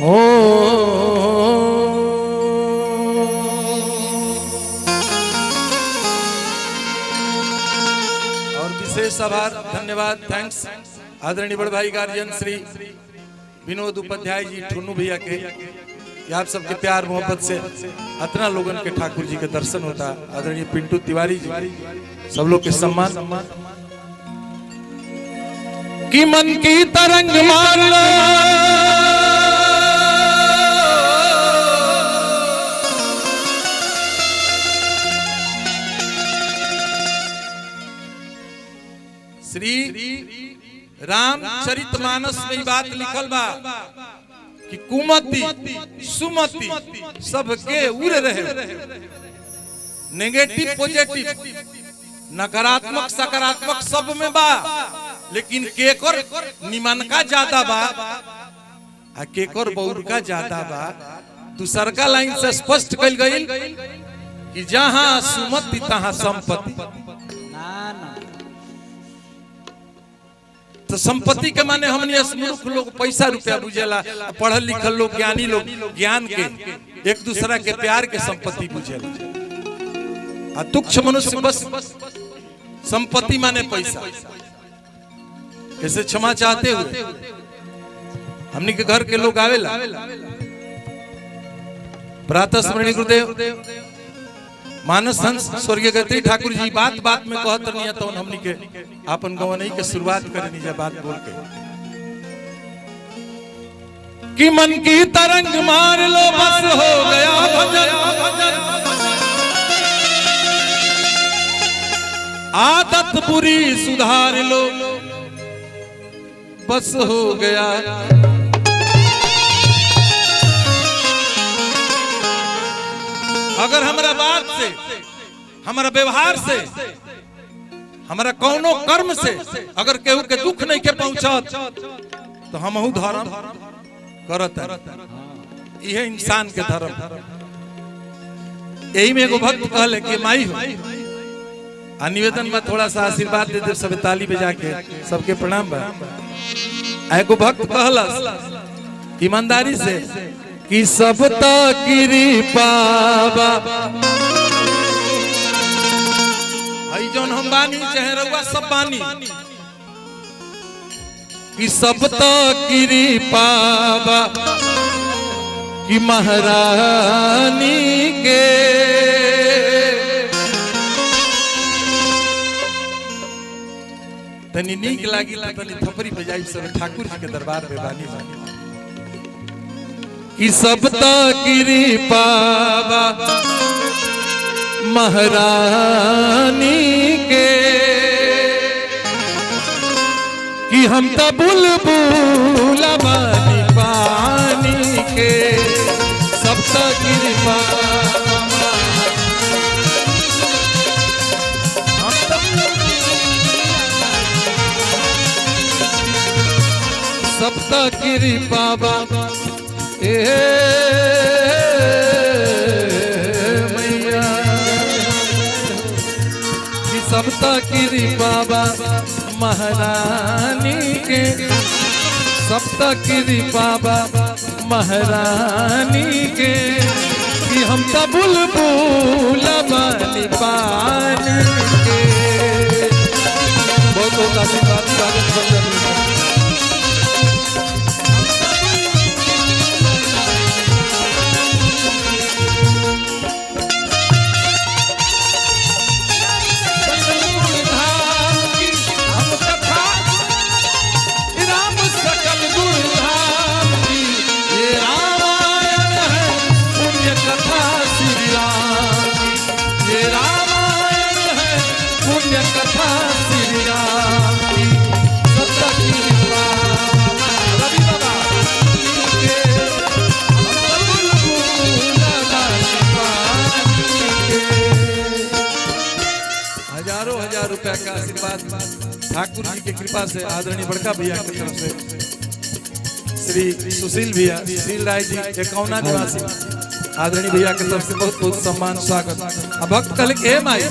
ओ और विशेष आभार धन्यवाद थैंक्स आदरणीय बड़ भाई गार्जियन श्री विनोद उपाध्याय जी ठुन्नू भैया के आप सबके प्यार मोहब्बत से इतना लोगन के ठाकुर जी के दर्शन होता। आदरणीय पिंटू तिवारी जी सब लोग के सम्मान कि मन की तरंग मार लो श्री रामचरितमानस में बात लिखल बा कि कुमति सुमति सबके उड़ रहे नेगेटिव पॉजिटिव नकारात्मक सकारात्मक सब में बा लेकिन केकर निमन का ज्यादा बा आ केकर बौर का ज्यादा बा दूसर का लाइन से स्पष्ट कल गई कि जहां सुमति तहां संपत्ति। तो संपत्ति के माने हमने मूर्ख लोग पैसा रुपया बुझेला पढ़ल लिखल लोग ज्ञानी लोग ज्ञान के एक दूसरा के प्यार के संपत्ति बुझेला आ तुच्छ मनुष्य बस संपत्ति माने पैसा। कैसे क्षमा चाहते हुए हमने के घर के लोग आवेला प्रातः स्मरणीय गुरुदेव मानस हंस स्वर्गीय गायत्री ठाकुर जी बात बात में कहत नहीं तो हमनी के अपन गवनई के शुरुआत करनी जा बात बोल के कि मन की तरंग मार लो बस हो गया भजन आदत बुरी सुधार लो बस हो गया। अगर हमारा बात से हमारा व्यवहार से हमारा कौनो कर्म से अगर केहू के दुख नहीं के पहुंचत तो हमहू धर्म करत यह इंसान के धर्म। यही में एगो भक्त कहले कि माई हो आ निवेदन में थोड़ा सा आशीर्वाद दे दे सब ताली बजा के सबके प्रणाम बा। एगो भक्त कहलस ईमानदारी से कि सब कृपा हई जौन हम बानी चाहे रउआ सब बानी कि सब कृपा कि महारानी के तनी नीक लागी तनी थपरी बजाई सब ठाकुर जी के दरबार में बानी कि सब कृपा महारानी के कि हम तो बुलबुल बानी पानी के सब कृपा सब कृपा मैया कि सब कृपा महारानी के सब कृपा महारानी के कि हम तो बुलबुल बानी पानी के बहुत बहुत आशीर्वाद स्वागत बंदन रुपया का आशीर्वाद ठाकुर जी की कृपा से आदरणीय बड़का भैया की तरफ से श्री सुशील भैया सुशील राय जी एकौना निवासी आदरणीय भैया की तरफ से बहुत बहुत सम्मान स्वागत। अब भक्त कहले के माई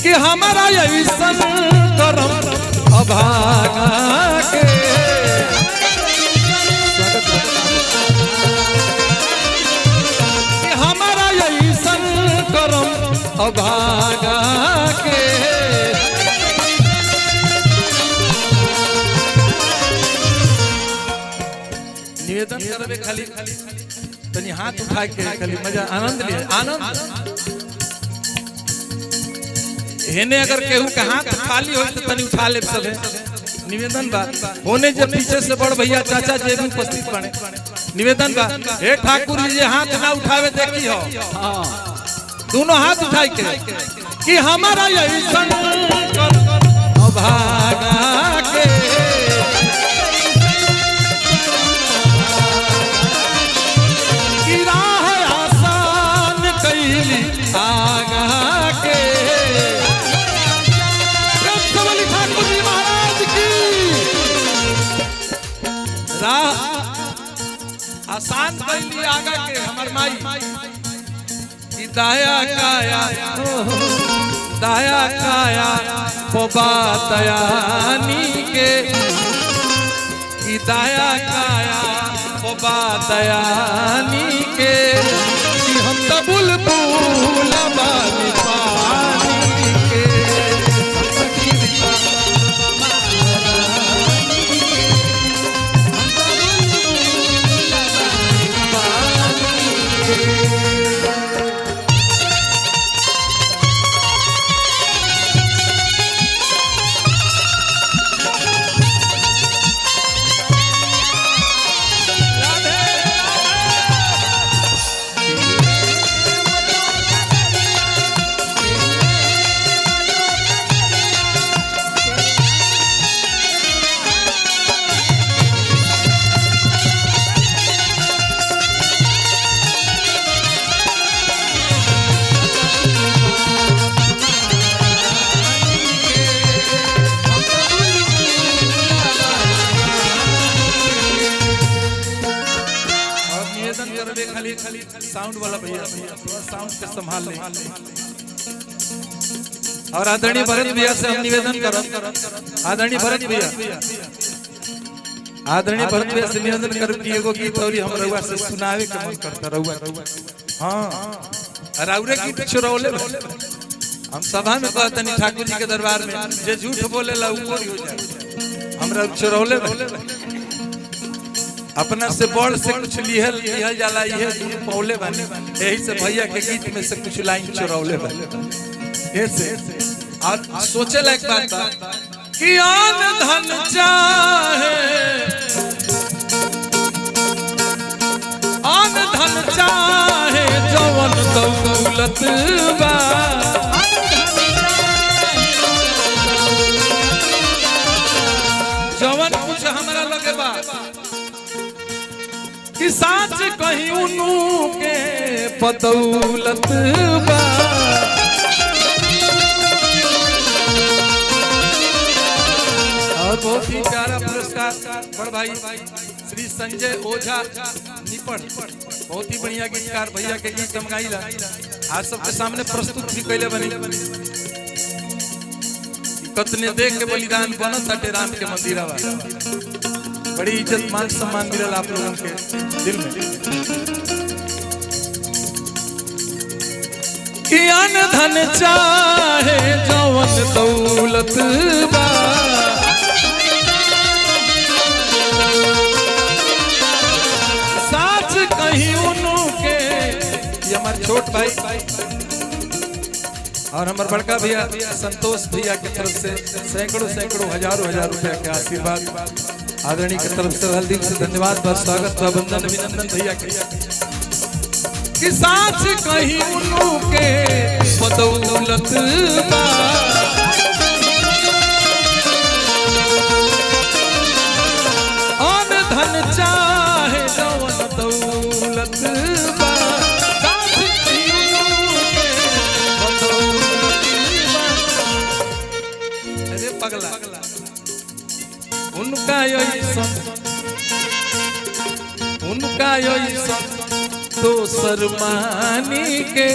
कि हमारा ऐसन करम अभागा के स्वागत। अभागा के निवेदन करबे खाली तनी हाथ उठा के खाली मजा आनंद लिए आनंद हेने अगर केहू के हाथ खाली हो तो तनी उठा ले सब निवेदन बा होने जब पीछे से बड़ भैया चाचा जी भी उपस्थित बने निवेदन बा हे ठाकुर जी हाथ ना उठावे देखी हो दोनों हाथ उठाई के कि हमारा यही संकल्प अभागा के कि राह आसान कैली आगा के ठाकुर जी महाराज की राह आसान कैली आगा के हमर माई दाया काया पोबा दयानी के कि दाया काया पोबा दयानी के कि हम तो बुलबुल बानी पानी के साउंड वाला भैया साउंड के संभाल ले और आदरणीय भरत भैया से हम निवेदन करब आदरणीय भरत भैया से निवेदन करब कि एगो गीत और हम रउआ से सुनावे के मन करता रउआ हां राउरे गीत चुरौले हम सभा में कहतनी ठाकुर जी के दरबार में जे झूठ बोलेला ऊपर हो जाए हमरा चुरौले अपना से बड़ से कुछ लिहल जाला ये पौले बने यही से भैया के गीत में से कुछ लाइन चुरौले बने ऐसे और सोचे लायक बात बा कि आन धन चाहे जवन दौलत बा जवन कुछ हमरा लगे बा कि साच कहीं उनु के बदौलत बा और बहुत ही प्यारा पुरस्कार बड़ भाई श्री संजय ओझा निपट बहुत ही बढ़िया गीतकार भैया के गीत हम गाइला आज सबके सामने प्रस्तुत भी कैले बनी कतने देख के बलिदान बनत हटे राम के मंदिरवा बड़ी इज्जत मान सम्मान मिलल आप लोगों के दिल में कि अन धन चाहे जवन दौलत बा साच कहीं उनु के ये हमारे छोट भाई और हमारे बड़का भैया संतोष भैया की तरफ से सैकड़ों हजारों रुपया के आशीर्वाद आदरणीय की तरफ से दिल से धन्यवाद बस स्वागत वंदन अभिनंदन भैया के कि साच कहीं उनु के बदौलत बा अन धन चाहे जवन दौलत बा साच कहीं उनु के बदौलत बा अरे पगला उनका यही दोसर मानी के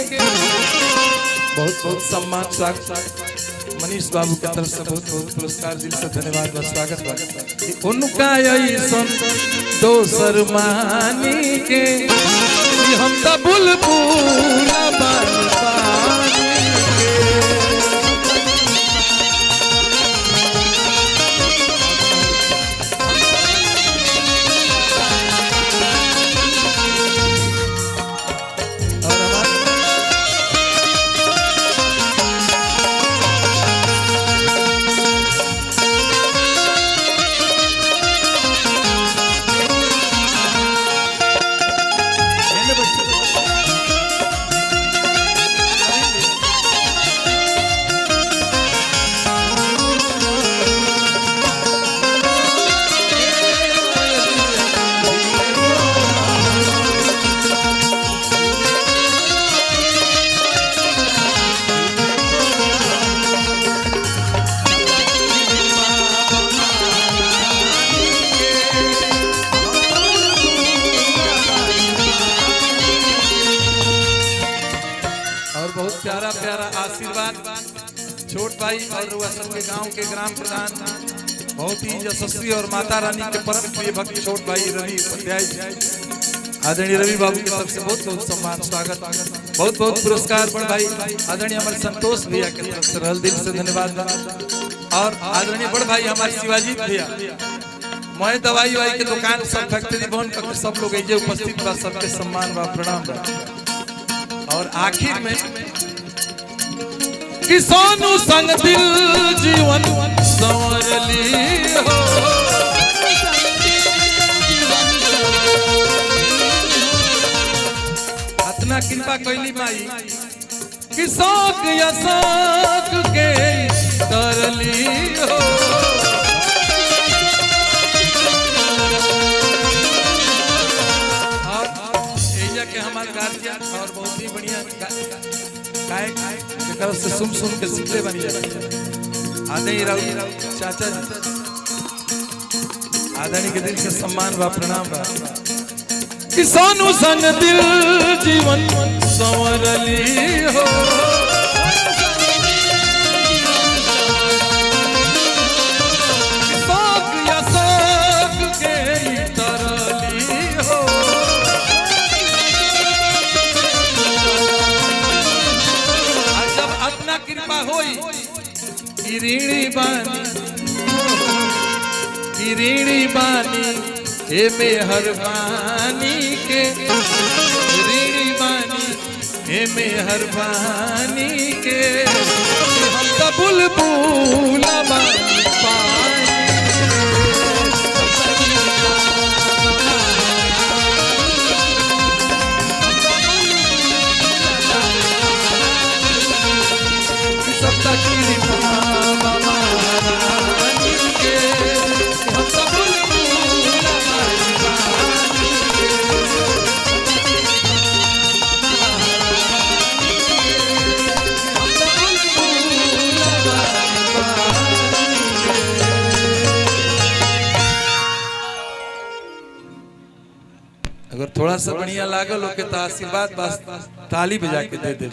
बहुत बहुत सम्मान स्वागत मनीष बाबू की तरफ से बहुत बहुत पुरस्कार दिल से धन्यवाद और स्वागत उनका यही दोसर मानी के हम तो बुलबुल बानी प्यारा प्यारा आशीर्वाद छोट भाई और रुआ सबके गांव के ग्राम प्रधान बहुत ही यशस्वी और माता रानी के परम प्रिय भक्त छोट भाई रवि उपाध्याय आदरणीय रवि बाबू की तरफ से बहुत बहुत सम्मान स्वागत बहुत बहुत पुरस्कार बड़ भाई आदरणीय हमारे संतोष भैया की तरफ से रहल दिल से धन्यवाद और आदरणीय बड़ भाई हमारे शिवाजी भैया मैं दवाई वाई के दुकान सब फैक्ट्री बंद करके सब लोग ऐसे उपस्थित बा सबके सम्मान बा प्रणाम बा और आखिर में किसानों संग दिल जीवन संवर ली हो इतना कृपा कैली माई किसाक या साक के तरली हो के हमारे गार्जियन और बहुत ही बढ़िया गायक तरफ से सुन सुन के सीखले बनी आदरणीय राउत चाचा जी आदरणीय के दिल से सम्मान व प्रणाम बा किसानों संग दिल जीवन संवरली हो साक या साक के तरली हो कृपा होई किरीणी बानी हे मेहरबानी के किरीणी बानी हे मेहरबानी के हम तो बुलबुल बानी अगर थोड़ा सा बढ़िया लागल हो के तो आशीर्वाद बस ताली बजा के दे दे।